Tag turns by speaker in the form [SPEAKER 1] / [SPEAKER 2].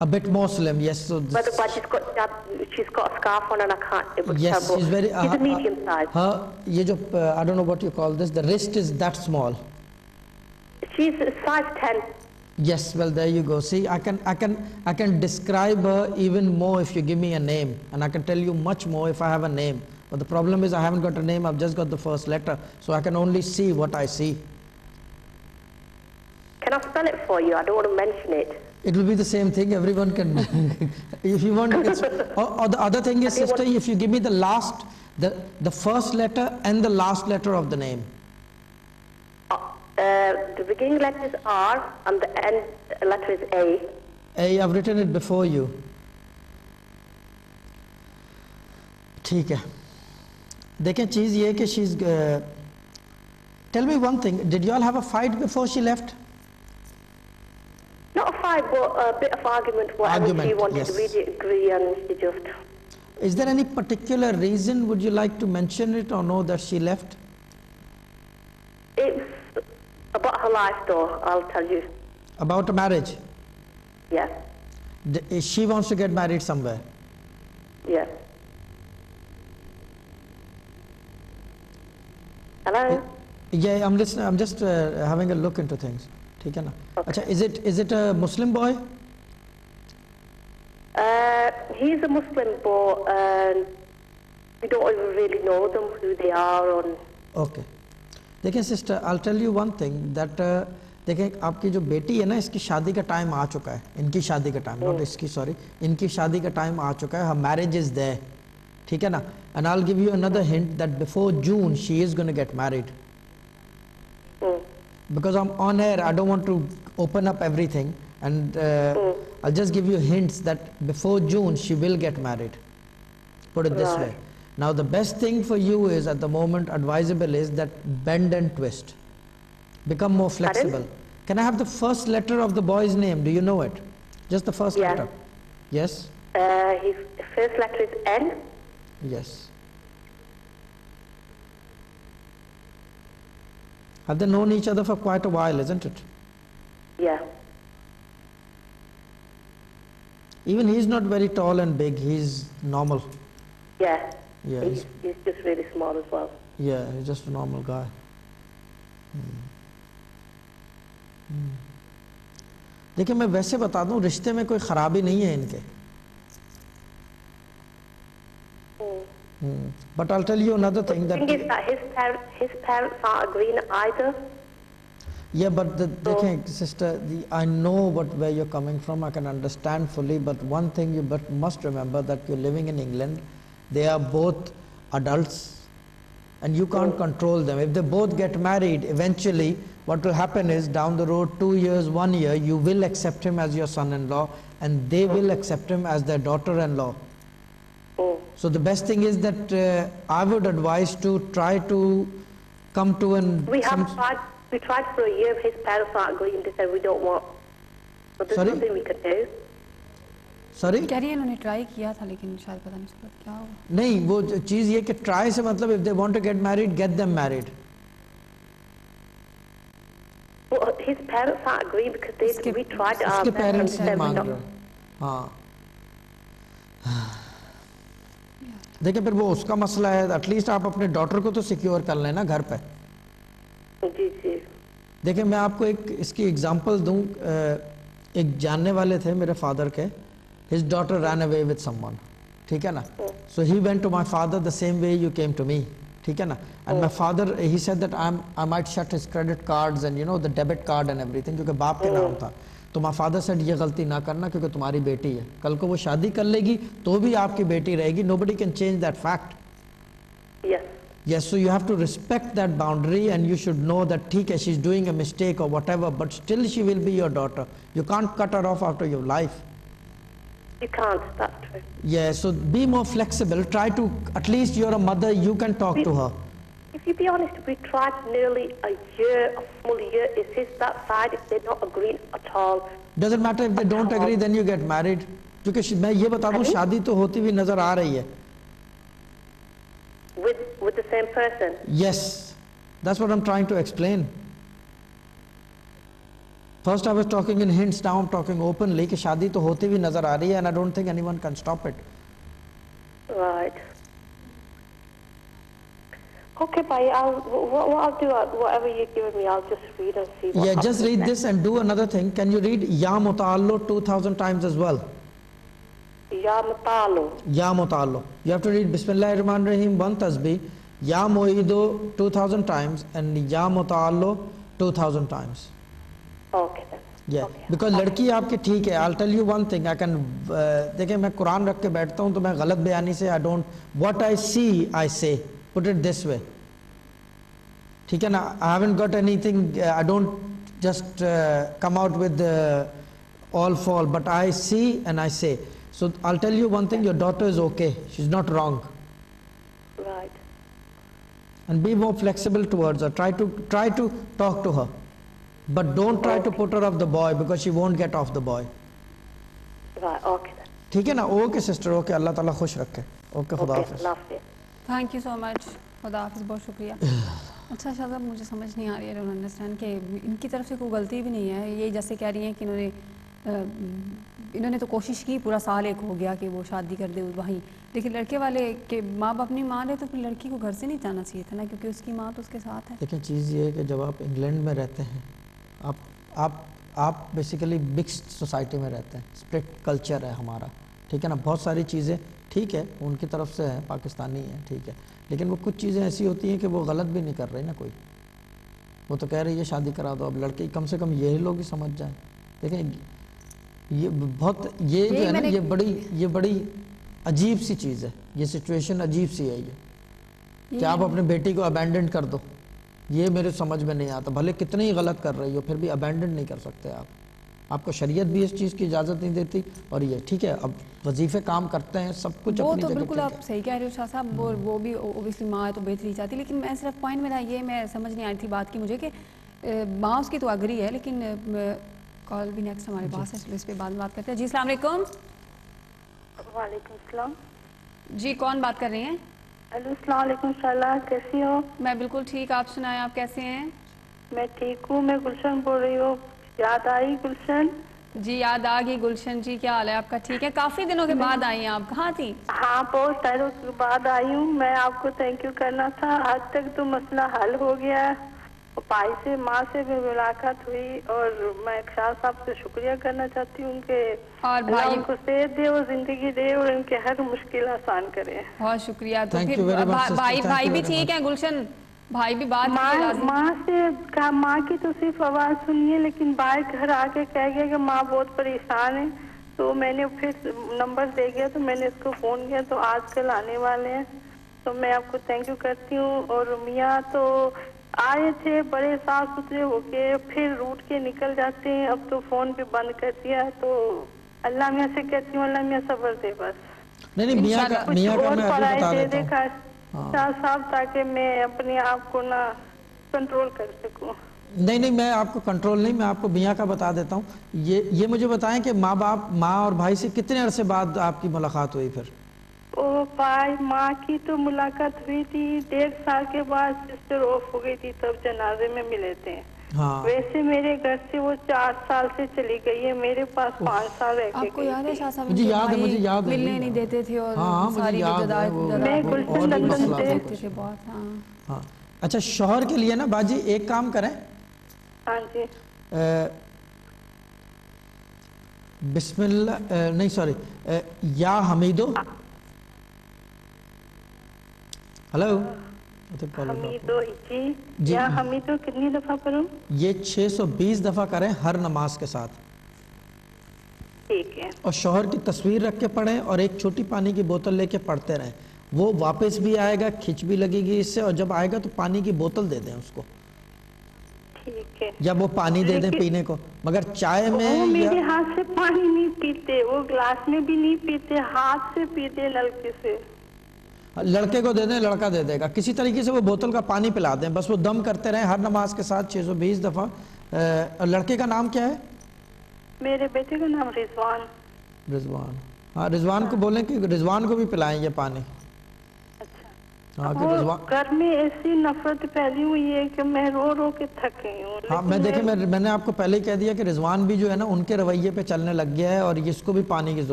[SPEAKER 1] A bit more slim, yes. So
[SPEAKER 2] But she's got a scarf on and I can't able to
[SPEAKER 1] yes,
[SPEAKER 2] tell.
[SPEAKER 1] she's very.
[SPEAKER 2] She's a medium size.
[SPEAKER 1] I don't know what you call this. The wrist is that small.
[SPEAKER 2] She's size 10.
[SPEAKER 1] Yes, well there you go. See, I can describe her even more if you give me a name, and I can tell you much more if I have a name. But the problem is I haven't got a name. I've just got the first letter, so I can only see what I see.
[SPEAKER 2] Can I spell it for you? I don't want to mention it.
[SPEAKER 1] It will be the same thing. Everyone can. If you want, or the other thing is, sister, if you give me the first letter and the last letter of the name.
[SPEAKER 2] The beginning letter is R and the end letter is A.
[SPEAKER 1] A, I've written it before you. ठीक है. देखें चीज़ ये कि she's. Tell me one thing. Did you all have a fight before she left?
[SPEAKER 2] Not a fight, but a bit of argument. She wanted to really agree, and she just.
[SPEAKER 1] Is there any particular reason? Would you like to mention it or know that she left?
[SPEAKER 2] It's about her life, though. I'll tell you.
[SPEAKER 1] About a marriage?
[SPEAKER 2] Yes.
[SPEAKER 1] She wants to get married somewhere?
[SPEAKER 2] Yes. Hello?
[SPEAKER 1] Yeah, I'm listening. I'm just having a look into things. ठीक है ना? अच्छा, is it a Muslim boy?
[SPEAKER 2] He's a Muslim, but we don't even really know them, who they are.
[SPEAKER 1] Okay. देखिए sister, I'll tell you one thing that देखिए आपकी जो बेटी है ना, इसकी शादी का टाइम आ चुका है. इनकी शादी का टाइम, not इसकी, sorry. इनकी शादी का टाइम आ चुका है. Her marriage is there. ठीक है ना? And I'll give you another hint that before June she is going to get married. Because I'm on air, I don't want to open up everything, and I'll just give you hints that before June she will get married. Put it this way. Now the best thing for you is, at the moment, advisable is that bend and twist. Become more flexible.
[SPEAKER 2] Pardon?
[SPEAKER 1] Can I have the first letter of the boy's name? Do you know it? Just the first letter. Yes?
[SPEAKER 2] His first letter is N.
[SPEAKER 1] Yes. Have they known each other for quite a while, isn't it?
[SPEAKER 2] Yeah.
[SPEAKER 1] Even he's not very tall and big, he's normal.
[SPEAKER 2] Yeah.
[SPEAKER 1] Yeah,
[SPEAKER 2] He's just really small as well.
[SPEAKER 1] Yeah, he's just a normal guy. देखिए मैं वैसे बता दूं, रिश्ते में कोई खराबी नहीं है इनके. But I'll tell you another thing that.
[SPEAKER 2] The thing is that his parents aren't agreeing either.
[SPEAKER 1] Yeah, but देखें sister, I know where you're coming from. I can understand fully. But one thing you must remember, that you're living in England. They are both adults, and you can't control them. If they both get married, eventually what will happen is, down the road, 2 years, 1 year, you will accept him as your son-in-law, and they will accept him as their daughter-in-law. So the best thing is that I would advise to try to come to an.
[SPEAKER 2] We tried for a year. His parents aren't agreeing. They said we don't want. But there's nothing we could do.
[SPEAKER 1] Sorry?
[SPEAKER 3] कह रही है उन्होंने try किया था, लेकिन शायद पता नहीं चला क्या हुआ.
[SPEAKER 1] नहीं, वो चीज़ ये कि ट्राई से मतलब, if they want to get married, get them married.
[SPEAKER 2] Well, his parents aren't agreeing because we tried.
[SPEAKER 1] उसके parents नहीं मान रहे. हाँ. देखिए फिर वो उसका मसला है. एटलीस्ट आप अपने डॉटर को तो सिक्योर कर लेना घर पे.
[SPEAKER 2] जी जी.
[SPEAKER 1] देखिए मैं आपको इसकी एग्जांपल दूं. एक जानने वाले थे मेरे फादर के. His daughter ran away with someone. ठीक है ना? So he went to my father the same way you came to me. ठीक है ना? And my father, he said that I might shut his credit cards and the debit card and everything, क्योंकि बाप के नाम था. तो my father said ये गलती ना करना, क्योंकि तुम्हारी बेटी है. कल को वो शादी कर लेगी तो भी आपकी बेटी रहेगी. Nobody can change that fact.
[SPEAKER 2] Yes.
[SPEAKER 1] Yes, so you have to respect that boundary, and you should know that ठीक है, she's doing a mistake or whatever, but still she will be your daughter. You can't cut her off out of your life.
[SPEAKER 2] You can't. That's true.
[SPEAKER 1] Yeah, so be more flexible. Try to, at least you're a mother, you can talk to her.
[SPEAKER 2] If you be honest, we tried nearly a full year. It's his that side. If they're not agreeing at all.
[SPEAKER 1] Doesn't matter if they don't agree, then you get married. क्योंकि मैं ये बता दूं, शादी तो होती हुई नजर आ रही है.
[SPEAKER 2] With the same person.
[SPEAKER 1] Yes, that's what I'm trying to explain. First I was talking in hints, now I'm talking openly کہ شادی تو ہوتی بھی نظر آ رہی ہے, and I don't think anyone can stop it.
[SPEAKER 2] Right. Okay, bhai, what I'll do, whatever you're giving me, I'll just read and see what
[SPEAKER 1] Yeah,
[SPEAKER 2] happens
[SPEAKER 1] just read
[SPEAKER 2] next.
[SPEAKER 1] this and do another thing. Can you read Ya Muta'allo 2000 times as well?
[SPEAKER 2] Ya Mutalo.
[SPEAKER 1] Ya Muta'allo. You have to read Bismillahirrahmanirrahim 1 tasbih, Ya Mu'ido 2000 times, and Ya Muta'allo 2000 times.
[SPEAKER 2] Okay then.
[SPEAKER 1] Yeah,
[SPEAKER 2] Okay.
[SPEAKER 1] because لڑکی آپ کی ٹھیک ہے. I'll tell you one thing. I can دیکھیں میں قرآن رکھ کے بیٹھتا ہوں تو میں غلط بیانی سے I don't, what I see I say, put it this way. ٹھیک ہے نا, I haven't got anything, I don't just come out with all fall, but I see and I say. So I'll tell you one thing, your daughter is okay, she's not wrong.
[SPEAKER 2] Right.
[SPEAKER 1] And be more flexible towards her. Try to talk to her, but don't try to put her off the boy, because she won't get off the boy.
[SPEAKER 2] Right, okay then.
[SPEAKER 1] ٹھیک ہے نا. Okay sister, okay, اللہ تعالیٰ خوش رکھے. Okay, خدا
[SPEAKER 2] Okay,
[SPEAKER 1] حافظ.
[SPEAKER 2] love you.
[SPEAKER 3] Thank you so much. خدا حافظ, بہت شکریہ. اچھا شاہ صاحب, مجھے سمجھ نہیں آ رہی ہے, ڈونٹ انڈرسٹینڈ کہ ان کی طرف سے کوئی غلطی بھی نہیں ہے. یہ جیسے کہہ رہی ہیں کہ انہوں نے تو کوشش کی, پورا سال ایک ہو گیا کہ وہ شادی کر دے وہیں, لیکن لڑکے والے کہ ماں باپ اپنی ماں لے تو پھر لڑکی کو گھر سے نہیں جانا چاہیے تھا نا, کیونکہ اس کی ماں تو اس کے ساتھ ہے.
[SPEAKER 1] لیکن چیز یہ ہے کہ جب آپ انگلینڈ میں رہتے ہیں, آپ بیسیکلی مکسڈ سوسائٹی میں رہتے ہیں, اسپلٹ کلچر ہے ہمارا, ٹھیک ہے نا. بہت ساری چیزیں ٹھیک ہے ان کی طرف سے ہیں, پاکستانی ہیں, ٹھیک ہے, لیکن وہ کچھ چیزیں ایسی ہوتی ہیں کہ وہ غلط بھی نہیں کر رہی نا کوئی. وہ تو کہہ رہی ہے شادی کرا دو, اب لڑکی کم سے کم یہی لوگ ہی سمجھ جائیں. دیکھیں یہ بہت, یہ جو ہے نا, یہ بڑی عجیب سی چیز ہے, یہ سچویشن عجیب سی ہے یہ کہ آپ اپنے بیٹی کو ابینڈن کر دو. یہ میرے سمجھ میں نہیں آتا. بھلے کتنے ہی غلط کر رہی ہو, پھر بھی ابینڈن نہیں کر سکتے آپ کو شریعت بھی اس چیز کی اجازت نہیں دیتی. اور یہ ٹھیک ہے, اب وظیفے کام کرتے ہیں, سب کچھ
[SPEAKER 3] وہ
[SPEAKER 1] اپنی
[SPEAKER 3] تو
[SPEAKER 1] جگہ
[SPEAKER 3] بالکل
[SPEAKER 1] ٹھیک
[SPEAKER 3] آپ
[SPEAKER 1] ہے.
[SPEAKER 3] صحیح کہہ رہے ہو شاہ صاحب, وہ بھی اوبیسلی ماں ہے تو بہتری چاہتی, لیکن میں صرف پوائنٹ میرا یہ, میں سمجھ نہیں آئی تھی بات کی مجھے کہ ماں اس کی تو اگری ہے, لیکن کال بھی نیکسٹ ہمارے پاس ہے, اس پہ بعد میں بات کرتے ہیں. جی السلام علیکم.
[SPEAKER 2] وعلیکم السلام.
[SPEAKER 3] جی کون بات کر رہی ہیں؟
[SPEAKER 2] ہیلو, السلام علیکم شالا, کیسی ہو؟
[SPEAKER 3] میں بالکل ٹھیک, آپ سنائیں آپ کیسے ہیں؟
[SPEAKER 2] میں ٹھیک ہوں. میں گلشن بول رہی ہوں. یاد آئی گلشن؟
[SPEAKER 3] جی یاد آ گئی گلشن جی, کیا حال ہے آپ کا؟ ٹھیک ہے, کافی دنوں کے بعد آئی ہیں آپ, کہاں تھی؟
[SPEAKER 2] ہاں, بہت ٹائموں کے بعد آئی ہوں. میں آپ کو تھینک یو کرنا تھا. آج تک تو مسئلہ حل ہو گیا. بھائی سے, ماں سے بھی ملاقات ہوئی, اور میں شاہ صاحب سے شکریہ کرنا چاہتی ہوں کہ
[SPEAKER 3] اور
[SPEAKER 2] اللہ ان کو صحت دے اور زندگی دے اور ان کے ہر مشکل آسان کرے.
[SPEAKER 3] بہت شکریہ. تو
[SPEAKER 1] Thank
[SPEAKER 3] پھر
[SPEAKER 1] you very much, sister. Thank
[SPEAKER 3] بھائی
[SPEAKER 1] you
[SPEAKER 3] بھی
[SPEAKER 1] very
[SPEAKER 3] ٹھیک
[SPEAKER 1] much.
[SPEAKER 3] ہے گلشن, بھائی بھی بات کی لازم.
[SPEAKER 2] ماں سے کہا, ماں کی تو صرف آواز سنی ہے, لیکن بھائی گھر آ کے کہہ گیا کہ ماں بہت پریشان ہے. تو میں نے پھر نمبر دے گیا, تو میں نے اس کو فون کیا, تو آج کل آنے والے ہیں. تو میں آپ کو تھینک یو کرتی ہوں. اور میاں تو آئے تھے بڑے صاف ستھرے ہو کے, پھر روٹ کے نکل جاتے ہیں. اب تو فون بھی بند کر دیا. تو اللہ میاں سے کہتی ہوں, اللہ میاں صبر دے بس.
[SPEAKER 1] نہیں میاں کا میں ابھی بتا دیتا ہوں.
[SPEAKER 2] شاہ صاحب, تاکہ میں اپنے آپ کو نہ کنٹرول کر سکوں.
[SPEAKER 1] نہیں میں آپ کو کنٹرول نہیں, میں آپ کو میاں کا بتا دیتا ہوں. یہ مجھے بتائیں کہ ماں اور بھائی سے کتنے عرصے بعد آپ کی ملاقات ہوئی پھر؟
[SPEAKER 2] او بھائی, ماں کی تو ملاقات ہوئی تھی 1.5 سال کے بعد, سسٹر آف ہو گئی تھی, تب جنازے میں ملے تھے.
[SPEAKER 1] ہاں,
[SPEAKER 2] ویسے میرے گھر سے وہ 4 سال سے چلی گئی ہے, میرے پاس 5 سال رہ کے
[SPEAKER 3] آپ کو یاد ہے شاہ صاحب
[SPEAKER 1] مجھے یاد ہے, مجھے یاد ہے,
[SPEAKER 3] ملنے نہیں دیتے تھے, اور
[SPEAKER 1] ہاں مجھے یاد ہے وہ,
[SPEAKER 2] میں گلشن لندن سے
[SPEAKER 3] دیتے تھے بہت.
[SPEAKER 1] ہاں اچھا, شوہر کے لیے نا باجی ایک کام کریں.
[SPEAKER 2] ہاں جی.
[SPEAKER 1] بسم اللہ, نہیں سوری, یا حمیدو. ہلو,
[SPEAKER 2] حمیدو جی, یا حمیدو کتنی دفعہ پڑھوں؟
[SPEAKER 1] یہ 620 دفعہ کریں ہر نماز کے ساتھ.
[SPEAKER 2] ٹھیک ہے.
[SPEAKER 1] اور شوہر کی تصویر رکھ کے پڑھیں, اور ایک چھوٹی پانی کی بوتل لے کے پڑھتے رہیں. وہ واپس بھی آئے گا, کھچ بھی لگے گی اس سے, اور جب آئے گا تو پانی کی بوتل دے دیں اس کو.
[SPEAKER 2] ٹھیک ہے.
[SPEAKER 1] یا وہ پانی دے دیں پینے کو, مگر چائے میں
[SPEAKER 2] وہ میرے ہاتھ سے پانی نہیں پیتے, وہ گلاس میں بھی نہیں پیتے, ہاتھ سے پیتے نلکے سے.
[SPEAKER 1] لڑکے کو دے دیں, لڑکا دے دے گا. کسی طریقے سے وہ بوتل کا پانی پلا دیں, بس وہ دم کرتے رہیں ہر نماز کے ساتھ 620 دفعہ. لڑکے کا نام کیا ہے؟
[SPEAKER 2] میرے بیٹے کا نام رضوان.
[SPEAKER 1] رضوان. ہاں, رضوان کو بولیں کہ رضوان کو بھی پلائیں یہ پانی.
[SPEAKER 2] اچھا.
[SPEAKER 1] ہاں کہ
[SPEAKER 2] اور
[SPEAKER 1] رضوان
[SPEAKER 2] گھر میں ایسی نفرت پھیلی ہوئی ہے کہ میں رو رو کے تھک گئی ہوں.
[SPEAKER 1] ہاں میں دیکھیں میں نے آپ کو پہلے ہی کہہ دیا کہ رضوان بھی جو ہے نا ان کے رویے پہ چلنے لگ گیا ہے اور اس کو بھی پانی کی ضرورت